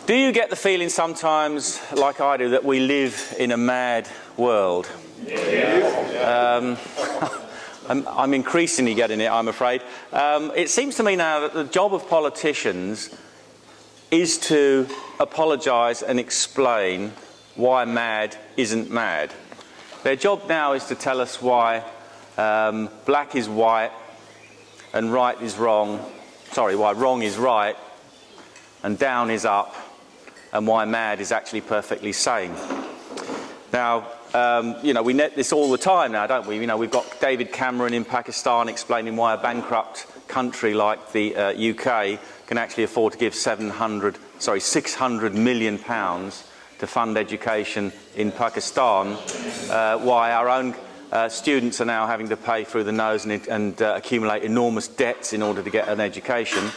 Do you get the feeling sometimes, like I do, that we live in a mad world? I'm increasingly getting it, I'm afraid. It seems to me now that the job of politicians is to apologise and explain why mad isn't mad. Their job now is to tell us why black is white and right is wrong, why wrong is right and down is up, and why mad is actually perfectly sane. Now, you know, we net this all the time now, don't we? You know, we've got David Cameron in Pakistan explaining why a bankrupt country like the UK can actually afford to give £600 million to fund education in Pakistan, why our own students are now having to pay through the nose and accumulate enormous debts in order to get an education,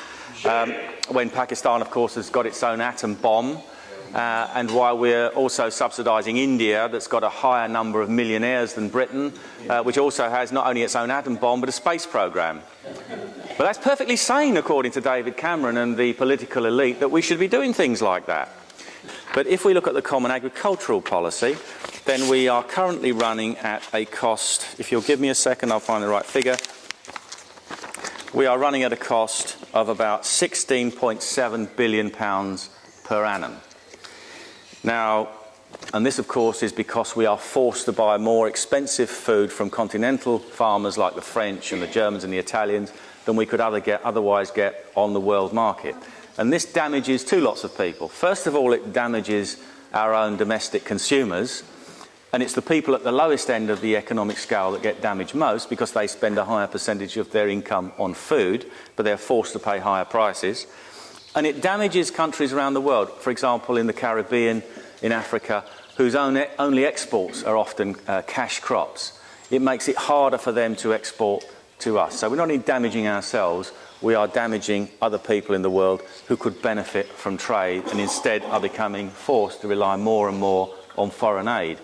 when Pakistan, of course, has got its own atom bomb, and why we're also subsidising India, that's got a higher number of millionaires than Britain, which also has not only its own atom bomb but a space programme. But that's perfectly sane, according to David Cameron and the political elite, that we should be doing things like that. But if we look at the Common Agricultural Policy, then we are currently running at a cost, if you'll give me a second, I'll find the right figure. We are running at a cost of about £16.7 billion per annum. Now, and this of course is because we are forced to buy more expensive food from continental farmers like the French and the Germans and the Italians than we could otherwise get on the world market. And this damages two lots of people. First of all, it damages our own domestic consumers, and it's the people at the lowest end of the economic scale that get damaged most because they spend a higher percentage of their income on food, but they're forced to pay higher prices. And it damages countries around the world, for example in the Caribbean, in Africa, whose only exports are often cash crops. It makes it harder for them to export to us. So we're not only damaging ourselves, we are damaging other people in the world who could benefit from trade and instead are becoming forced to rely more and more on foreign aid.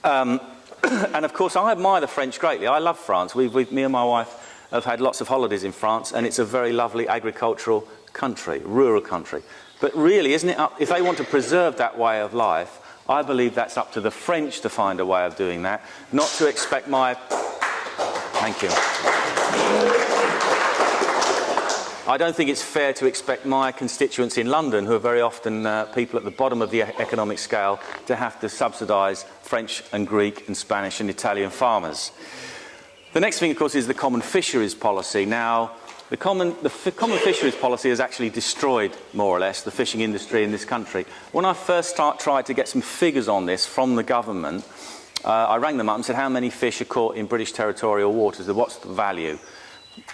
And of course I admire the French greatly. I love France. Me and my wife have had lots of holidays in France, and it's a very lovely agricultural country, rural country. But really, isn't it up, if they want to preserve that way of life, I believe that's up to the French to find a way of doing that, not to expect my... Thank you. I don't think it's fair to expect my constituents in London, who are very often people at the bottom of the economic scale, to have to subsidise French and Greek and Spanish and Italian farmers. The next thing, of course, is the Common Fisheries Policy. Now, the common Fisheries Policy has actually destroyed, more or less, the fishing industry in this country. When I first tried to get some figures on this from the government, I rang them up and said, how many fish are caught in British territorial waters? What's the value?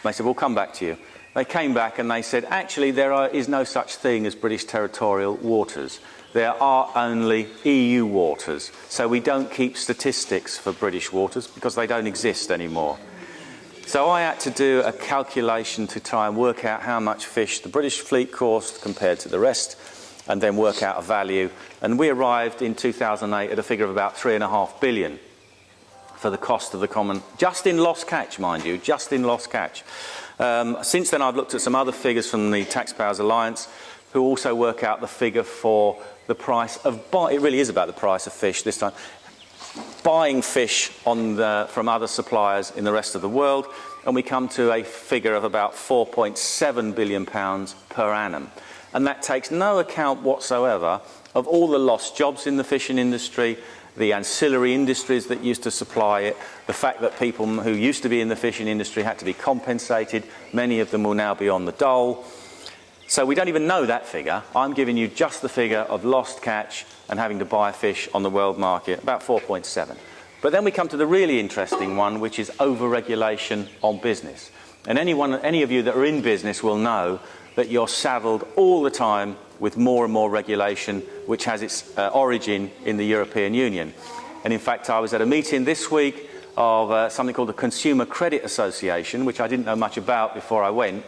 They said, we'll come back to you. They came back and they said, actually, there is no such thing as British territorial waters. There are only EU waters. So we don't keep statistics for British waters because they don't exist anymore. So I had to do a calculation to try and work out how much fish the British fleet cost compared to the rest, and then work out a value. And we arrived in 2008 at a figure of about £3.5 billion for the cost of the common, just in lost catch, mind you, just in lost catch. Since then I've looked at some other figures from the Taxpayers Alliance, who also work out the figure for the price of it really is about the price of fish this time, buying fish from other suppliers in the rest of the world, and we come to a figure of about £4.7 billion per annum. And that takes no account whatsoever of all the lost jobs in the fishing industry, the ancillary industries that used to supply it, the fact that people who used to be in the fishing industry had to be compensated. Many of them will now be on the dole. So we don't even know that figure. I'm giving you just the figure of lost catch and having to buy fish on the world market, about 4.7. But then we come to the really interesting one, which is over-regulation on business. And any of you that are in business will know that you're saddled all the time with more and more regulation, which has its origin in the European Union. And in fact, I was at a meeting this week of something called the Consumer Credit Association, which I didn't know much about before I went,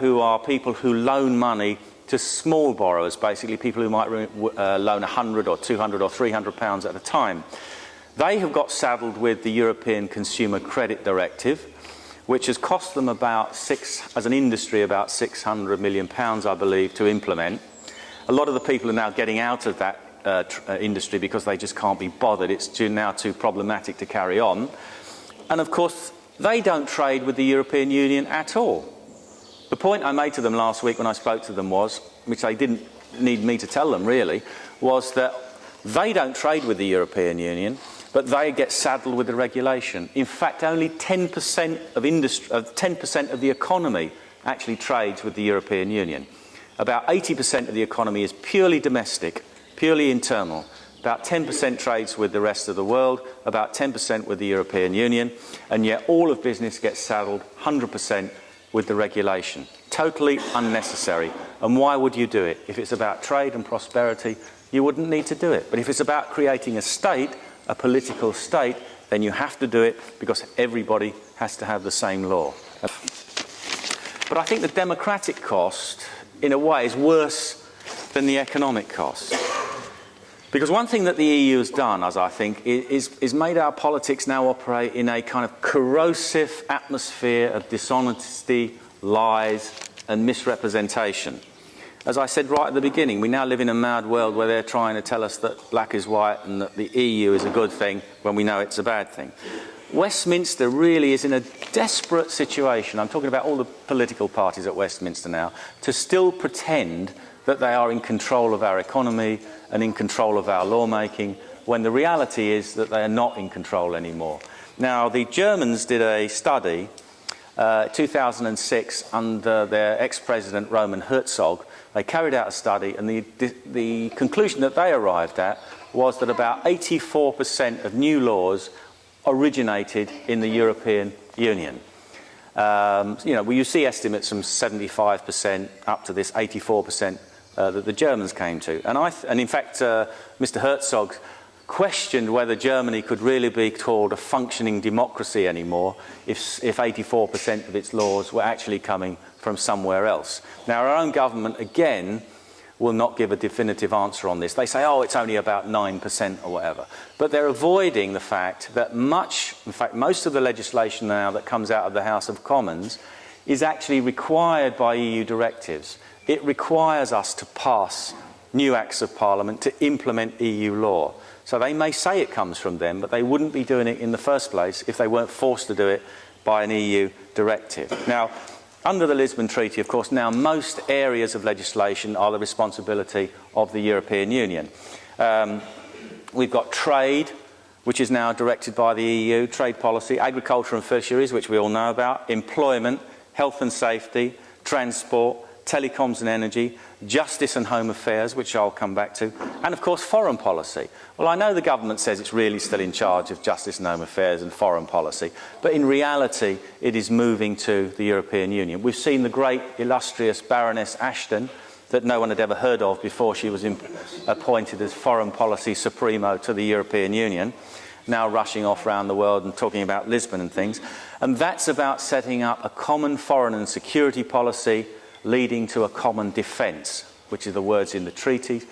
who are people who loan money to small borrowers, basically people who might loan £100 or £200 or £300 at a time. They have got saddled with the European Consumer Credit Directive, which has cost them about as an industry, about £600 million, I believe, to implement. A lot of the people are now getting out of that industry because they just can't be bothered. It's now too problematic to carry on. And of course, they don't trade with the European Union at all. The point I made to them last week when I spoke to them was, which they didn't need me to tell them really, was that they don't trade with the European Union, but they get saddled with the regulation. In fact, only 10% of 10% of the economy actually trades with the European Union. About 80% of the economy is purely domestic, purely internal. About 10% trades with the rest of the world, about 10% with the European Union, and yet all of business gets saddled 100% with the regulation. Totally unnecessary. And why would you do it? If it's about trade and prosperity, you wouldn't need to do it. But if it's about creating a state, a political state, then you have to do it because everybody has to have the same law. But I think the democratic cost, in a way, is worse than the economic cost. Because one thing that the EU has done, as I think, is made our politics now operate in a kind of corrosive atmosphere of dishonesty, lies and misrepresentation. As I said right at the beginning, we now live in a mad world where they're trying to tell us that black is white and that the EU is a good thing when we know it's a bad thing. Westminster really is in a desperate situation, I'm talking about all the political parties at Westminster now, to still pretend that they are in control of our economy and in control of our lawmaking, when the reality is that they are not in control anymore. Now, the Germans did a study, 2006, under their ex-president Roman Herzog. They carried out a study, and the conclusion that they arrived at was that about 84% of new laws originated in the European Union. You see estimates from 75% up to this 84% that the Germans came to. And in fact, Mr. Herzog questioned whether Germany could really be called a functioning democracy anymore if 84% of its laws were actually coming from somewhere else. Now, our own government, again, will not give a definitive answer on this. They say, oh, it's only about 9% or whatever. But they're avoiding the fact that most of the legislation now that comes out of the House of Commons is actually required by EU directives. It requires us to pass new acts of Parliament to implement EU law. So they may say it comes from them, but they wouldn't be doing it in the first place if they weren't forced to do it by an EU directive. Now, under the Lisbon Treaty, of course, now most areas of legislation are the responsibility of the European Union. We've got trade, which is now directed by the EU, trade policy, agriculture and fisheries, which we all know about, employment, health and safety, transport, telecoms and energy, justice and home affairs, which I'll come back to, and of course foreign policy. Well, I know the government says it's really still in charge of justice and home affairs and foreign policy, but in reality it is moving to the European Union. We've seen the great illustrious Baroness Ashton, that no one had ever heard of before she was appointed as foreign policy supremo to the European Union, now rushing off around the world and talking about Lisbon and things. And that's about setting up a common foreign and security policy leading to a common defence, which are the words in the treaty.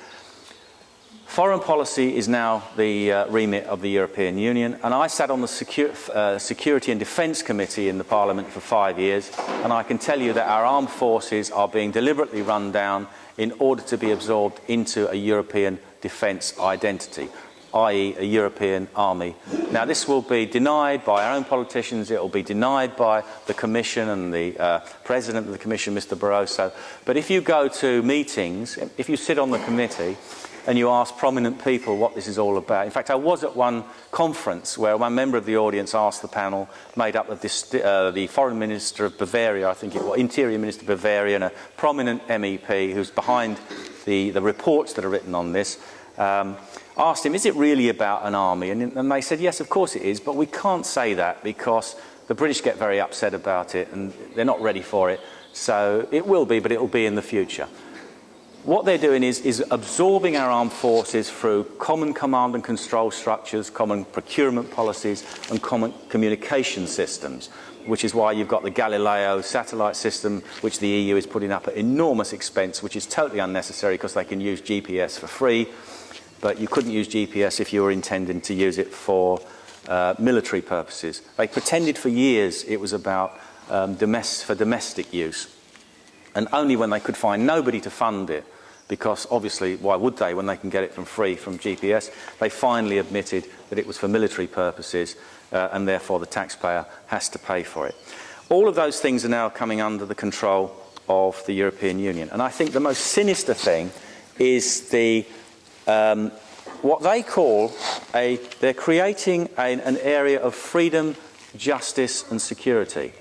Foreign policy is now the remit of the European Union, and I sat on the Security and Defence Committee in the Parliament for 5 years, and I can tell you that our armed forces are being deliberately run down in order to be absorbed into a European defence identity, i.e. a European army. Now, this will be denied by our own politicians, it will be denied by the Commission and the President of the Commission, Mr. Barroso. But if you go to meetings, if you sit on the committee and you ask prominent people what this is all about. In fact, I was at one conference where one member of the audience asked the panel, made up of the Foreign Minister of Bavaria, I think it was, Interior Minister of Bavaria, and a prominent MEP who's behind the reports that are written on this, asked him, is it really about an army? And they said, yes, of course it is, but we can't say that because the British get very upset about it and they're not ready for it. So it will be, but it will be in the future. What they're doing is absorbing our armed forces through common command and control structures, common procurement policies and common communication systems, which is why you've got the Galileo satellite system, which the EU is putting up at enormous expense, which is totally unnecessary because they can use GPS for free. But you couldn't use GPS if you were intending to use it for military purposes. They pretended for years it was about domestic use. And only when they could find nobody to fund it, because obviously why would they when they can get it from free from GPS? They finally admitted that it was for military purposes and therefore the taxpayer has to pay for it. All of those things are now coming under the control of the European Union. And I think the most sinister thing is what they call they're creating an area of freedom, justice and security.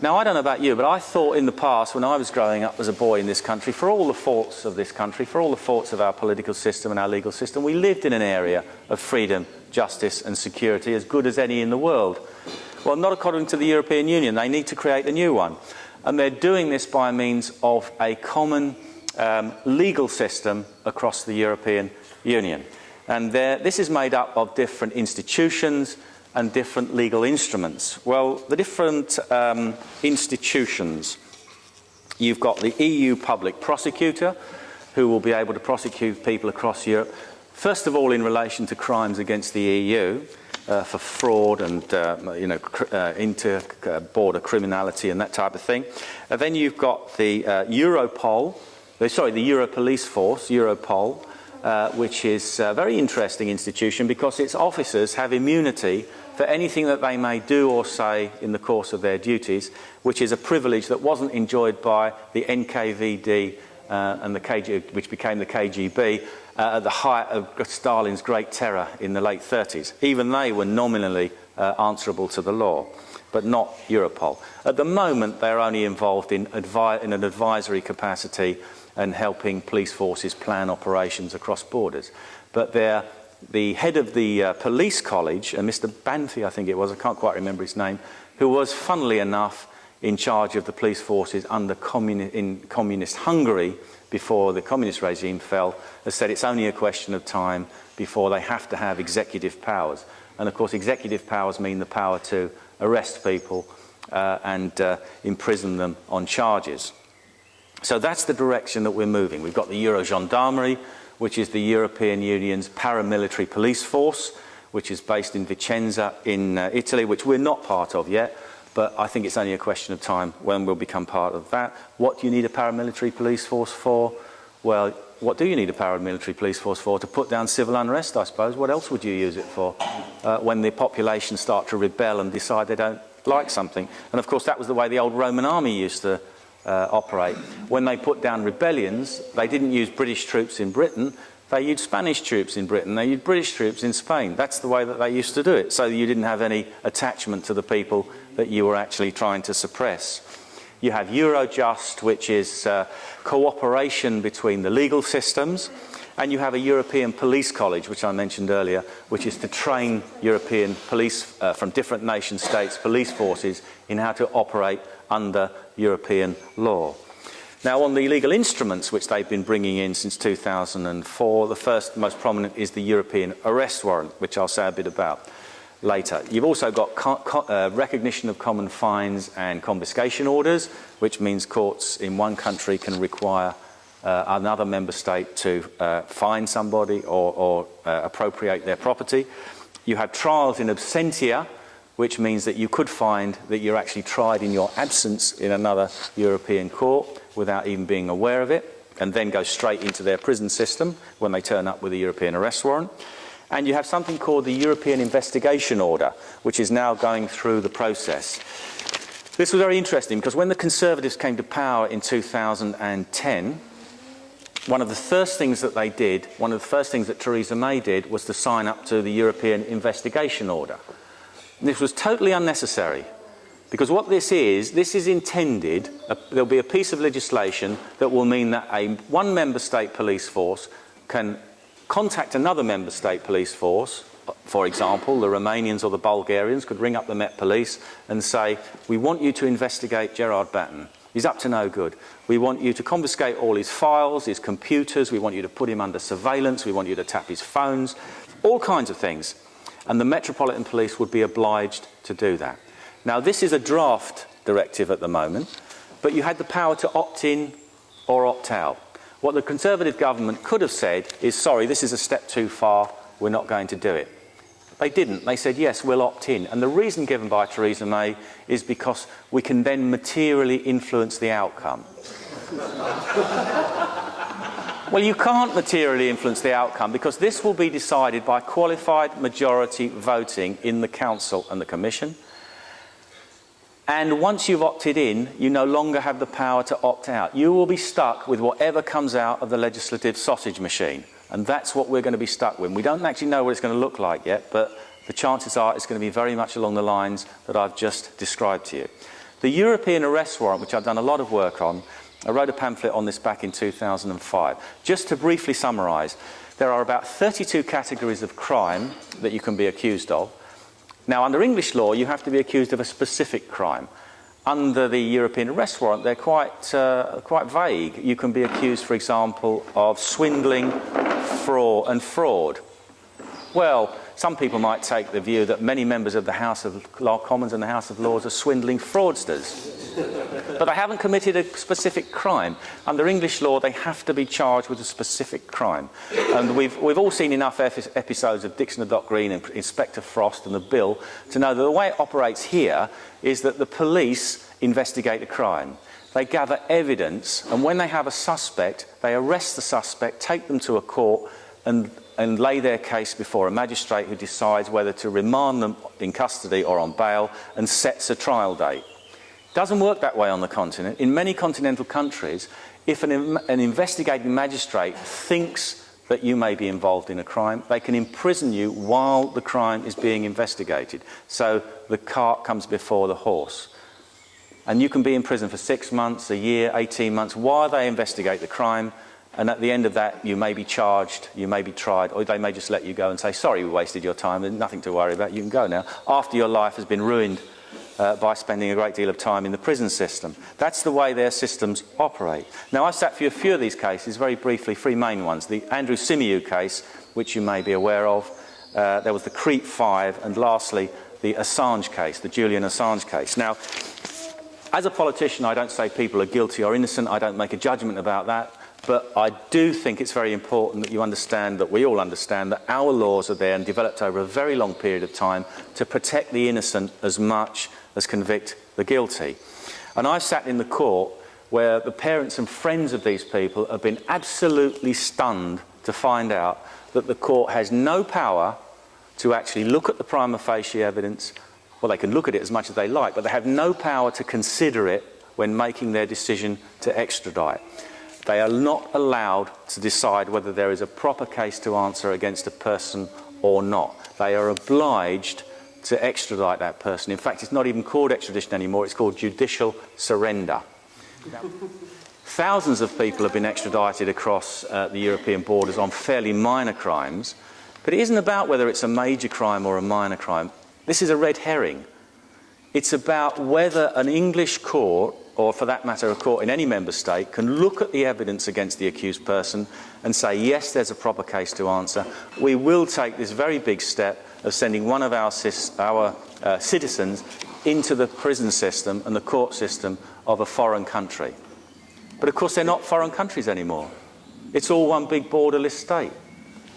Now, I don't know about you, but I thought in the past, when I was growing up as a boy in this country, for all the faults of this country, for all the faults of our political system and our legal system, we lived in an area of freedom, justice and security as good as any in the world. Well, not according to the European Union. They need to create a new one. And they're doing this by means of a common legal system across the European Union. And this is made up of different institutions and different legal instruments. Well, the different institutions, you've got the EU Public Prosecutor, who will be able to prosecute people across Europe, first of all in relation to crimes against the EU, for fraud and inter-border criminality and that type of thing. Then you've got the the Euro Police Force, Europol, which is a very interesting institution because its officers have immunity for anything that they may do or say in the course of their duties, which is a privilege that wasn't enjoyed by the NKVD and the KGB, which became the KGB, at the height of Stalin's Great Terror in the late 30s. Even they were nominally answerable to the law, but not Europol. At the moment, they're only involved in an advisory capacity and helping police forces plan operations across borders. But the head of the police college, Mr. Banfi, I think it was, I can't quite remember his name, who was, funnily enough, in charge of the police forces under in communist Hungary before the communist regime fell, has said it's only a question of time before they have to have executive powers. And of course, executive powers mean the power to arrest people and imprison them on charges. So that's the direction that we're moving. We've got the Euro Gendarmerie, which is the European Union's paramilitary police force, which is based in Vicenza in Italy, which we're not part of yet, but I think it's only a question of time when we'll become part of that. What do you need a paramilitary police force for? Well, what do you need a paramilitary police force for? To put down civil unrest, I suppose. What else would you use it for? When the population start to rebel and decide they don't like something. And of course, that was the way the old Roman army used to operate. When they put down rebellions, they didn't use British troops in Britain, they used Spanish troops in Britain, they used British troops in Spain. That's the way that they used to do it, so you didn't have any attachment to the people that you were actually trying to suppress. You have Eurojust, which is cooperation between the legal systems, and you have a European Police College, which I mentioned earlier, which is to train European police from different nation states, police forces, in how to operate under European law. Now, on the legal instruments which they've been bringing in since 2004, the first most prominent is the European arrest warrant, which I'll say a bit about later. You've also got recognition of common fines and confiscation orders, which means courts in one country can require another member state to fine somebody or appropriate their property. You have trials in absentia, which means that you could find that you're actually tried in your absence in another European court without even being aware of it, and then go straight into their prison system when they turn up with a European arrest warrant. And you have something called the European Investigation Order, which is now going through the process. This was very interesting because when the Conservatives came to power in 2010, one of the first things that they did, one of the first things that Theresa May did, was to sign up to the European Investigation Order. This was totally unnecessary, because what this is intended, there'll be a piece of legislation that will mean that one member state police force can contact another member state police force. For example, the Romanians or the Bulgarians could ring up the Met Police and say, we want you to investigate Gerard Batten. He's up to no good. We want you to confiscate all his files, his computers, we want you to put him under surveillance, we want you to tap his phones, all kinds of things. And the Metropolitan Police would be obliged to do that. Now, this is a draft directive at the moment, but you had the power to opt in or opt out. What the Conservative government could have said is, sorry, this is a step too far, we're not going to do it. They didn't. They said, yes, we'll opt in. And the reason given by Theresa May is because we can then materially influence the outcome. Well, you can't materially influence the outcome because this will be decided by qualified majority voting in the Council and the Commission. And once you've opted in, you no longer have the power to opt out. You will be stuck with whatever comes out of the legislative sausage machine. And that's what we're going to be stuck with. We don't actually know what it's going to look like yet, but the chances are it's going to be very much along the lines that I've just described to you. The European arrest warrant, which I've done a lot of work on, I wrote a pamphlet on this back in 2005. Just to briefly summarise, there are about 32 categories of crime that you can be accused of. Now, under English law, you have to be accused of a specific crime. Under the European arrest warrant, they're quite vague. You can be accused, for example, of swindling, fraud. Well, some people might take the view that many members of the House of Commons and the House of Lords are swindling fraudsters. But they haven't committed a specific crime. Under English law, they have to be charged with a specific crime. And we've all seen enough episodes of Dixon and Doc Green and Inspector Frost and the Bill to know that the way it operates here is that the police investigate a crime. They gather evidence, and when they have a suspect, they arrest the suspect, take them to a court, and lay their case before a magistrate who decides whether to remand them in custody or on bail and sets a trial date. It doesn't work that way on the continent. In many continental countries, if an investigating magistrate thinks that you may be involved in a crime, they can imprison you while the crime is being investigated. So the cart comes before the horse. And you can be in prison for 6 months, a year, 18 months, while they investigate the crime. And at the end of that, you may be charged, you may be tried, or they may just let you go and say, sorry, we wasted your time, there's nothing to worry about, you can go now, after your life has been ruined by spending a great deal of time in the prison system. That's the way their systems operate. Now, I've sat for a few of these cases, very briefly, 3 main ones. The Andrew Symeou case, which you may be aware of, there was the Creep 5, and lastly, the Assange case, the Julian Assange case. Now, as a politician, I don't say people are guilty or innocent, I don't make a judgment about that. But I do think it's very important that you understand, that we all understand, that our laws are there and developed over a very long period of time to protect the innocent as much as convict the guilty. And I've sat in the court where the parents and friends of these people have been absolutely stunned to find out that the court has no power to actually look at the prima facie evidence. Well, they can look at it as much as they like, but they have no power to consider it when making their decision to extradite. They are not allowed to decide whether there is a proper case to answer against a person or not. They are obliged to extradite that person. In fact, it's not even called extradition anymore, it's called judicial surrender. Thousands of people have been extradited across the European borders on fairly minor crimes, but it isn't about whether it's a major crime or a minor crime. This is a red herring. It's about whether an English court, or for that matter a court in any member state, can look at the evidence against the accused person and say, yes, there's a proper case to answer. We will take this very big step of sending one of our citizens into the prison system and the court system of a foreign country. But of course they're not foreign countries anymore. It's all one big borderless state.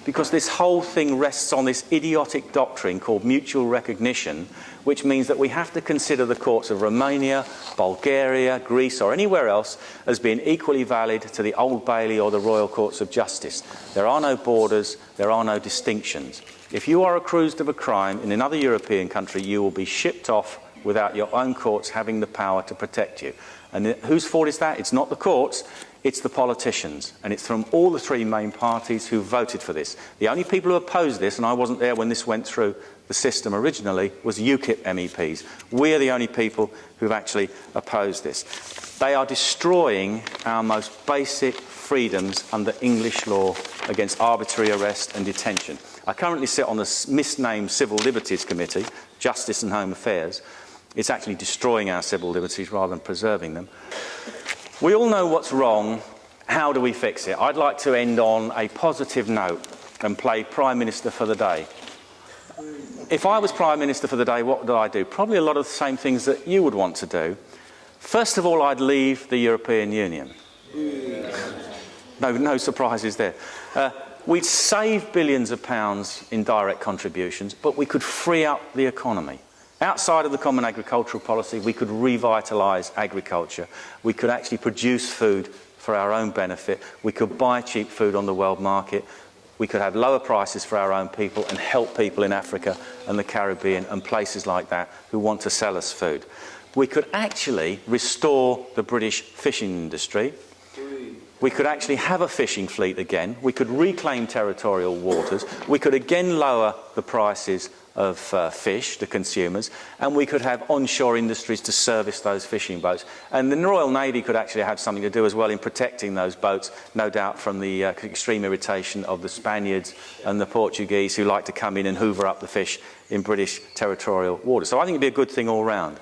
Because this whole thing rests on this idiotic doctrine called mutual recognition, which means that we have to consider the courts of Romania, Bulgaria, Greece or anywhere else as being equally valid to the Old Bailey or the Royal Courts of Justice. There are no borders, there are no distinctions. If you are accused of a crime in another European country, you will be shipped off without your own courts having the power to protect you. And whose fault is that? It's not the courts. It's the politicians, and it's from all the 3 main parties who voted for this. The only people who opposed this, and I wasn't there when this went through the system originally, was UKIP MEPs. We are the only people who've actually opposed this. They are destroying our most basic freedoms under English law against arbitrary arrest and detention. I currently sit on the misnamed Civil Liberties Committee, Justice and Home Affairs. It's actually destroying our civil liberties rather than preserving them. We all know what's wrong. How do we fix it? I'd like to end on a positive note and play Prime Minister for the day. If I was Prime Minister for the day, what would I do? Probably a lot of the same things that you would want to do. First of all, I'd leave the European Union. No surprises there. We'd save billions of pounds in direct contributions, but we could free up the economy. Outside of the Common Agricultural Policy, we could revitalise agriculture. We could actually produce food for our own benefit. We could buy cheap food on the world market. We could have lower prices for our own people and help people in Africa and the Caribbean and places like that who want to sell us food. We could actually restore the British fishing industry. We could actually have a fishing fleet again. We could reclaim territorial waters. We could again lower the prices of fish to consumers, and we could have onshore industries to service those fishing boats. And the Royal Navy could actually have something to do as well in protecting those boats, no doubt from the extreme irritation of the Spaniards and the Portuguese who like to come in and hoover up the fish in British territorial waters. So I think it'd be a good thing all round.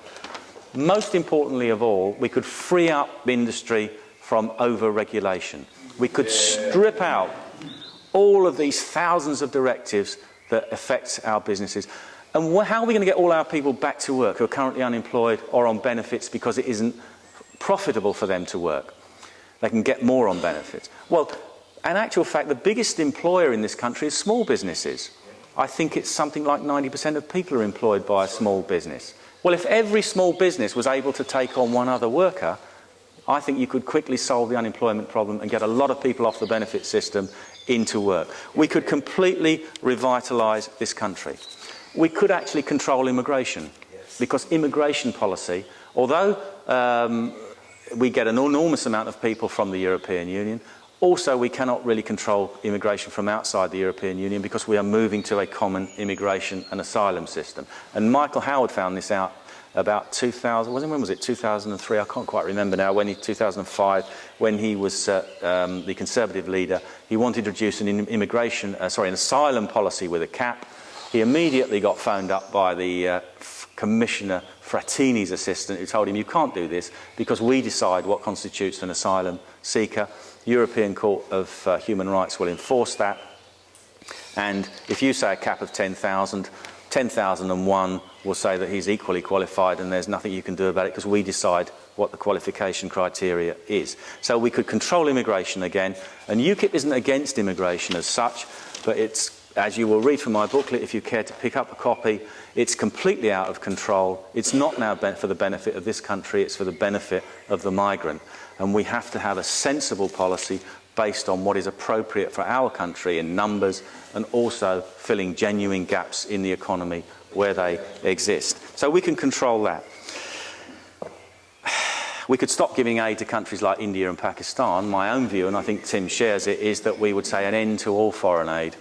Most importantly of all, we could free up industry from over-regulation. We could strip out all of these thousands of directives that affect our businesses. And how are we going to get all our people back to work who are currently unemployed or on benefits because it isn't profitable for them to work? They can get more on benefits. Well, in actual fact, the biggest employer in this country is small businesses. I think it's something like 90% of people are employed by a small business. Well, if every small business was able to take on one other worker, I think you could quickly solve the unemployment problem and get a lot of people off the benefit system into work. We could completely revitalise this country. We could actually control immigration, because immigration policy, although we get an enormous amount of people from the European Union, also we cannot really control immigration from outside the European Union because we are moving to a common immigration and asylum system. And Michael Howard found this out about 2000, when was it, 2003, I can't quite remember now, 2005, when he was the Conservative leader. He wanted to introduce an asylum policy with a cap. He immediately got phoned up by the Commissioner Frattini's assistant, who told him, you can't do this because we decide what constitutes an asylum seeker. European Court of Human Rights will enforce that. And if you say a cap of 10,000, 10,001 will say that he's equally qualified and there's nothing you can do about it because we decide what the qualification criteria is. So we could control immigration again, and UKIP isn't against immigration as such, but it's, as you will read from my booklet if you care to pick up a copy, it's completely out of control. It's not now for the benefit of this country, it's for the benefit of the migrant. And we have to have a sensible policy based on what is appropriate for our country in numbers and also filling genuine gaps in the economy where they exist. So we can control that. We could stop giving aid to countries like India and Pakistan. My own view, and I think Tim shares it, is that we would say an end to all foreign aid.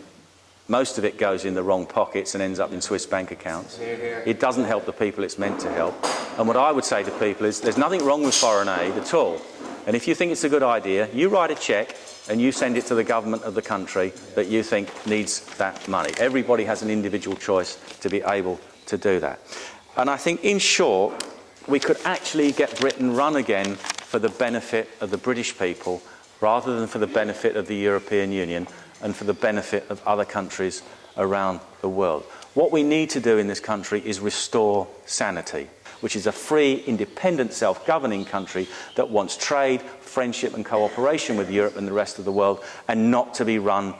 Most of it goes in the wrong pockets and ends up in Swiss bank accounts. It doesn't help the people it's meant to help. And what I would say to people is there's nothing wrong with foreign aid at all. And if you think it's a good idea, you write a cheque and you send it to the government of the country that you think needs that money. Everybody has an individual choice to be able to do that. And I think, in short, we could actually get Britain run again for the benefit of the British people rather than for the benefit of the European Union and for the benefit of other countries around the world. What we need to do in this country is restore sanity, which is a free, independent, self-governing country that wants trade, friendship and cooperation with Europe and the rest of the world, and not to be run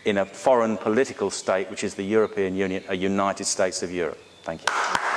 in a foreign political state, which is the European Union, a United States of Europe. Thank you.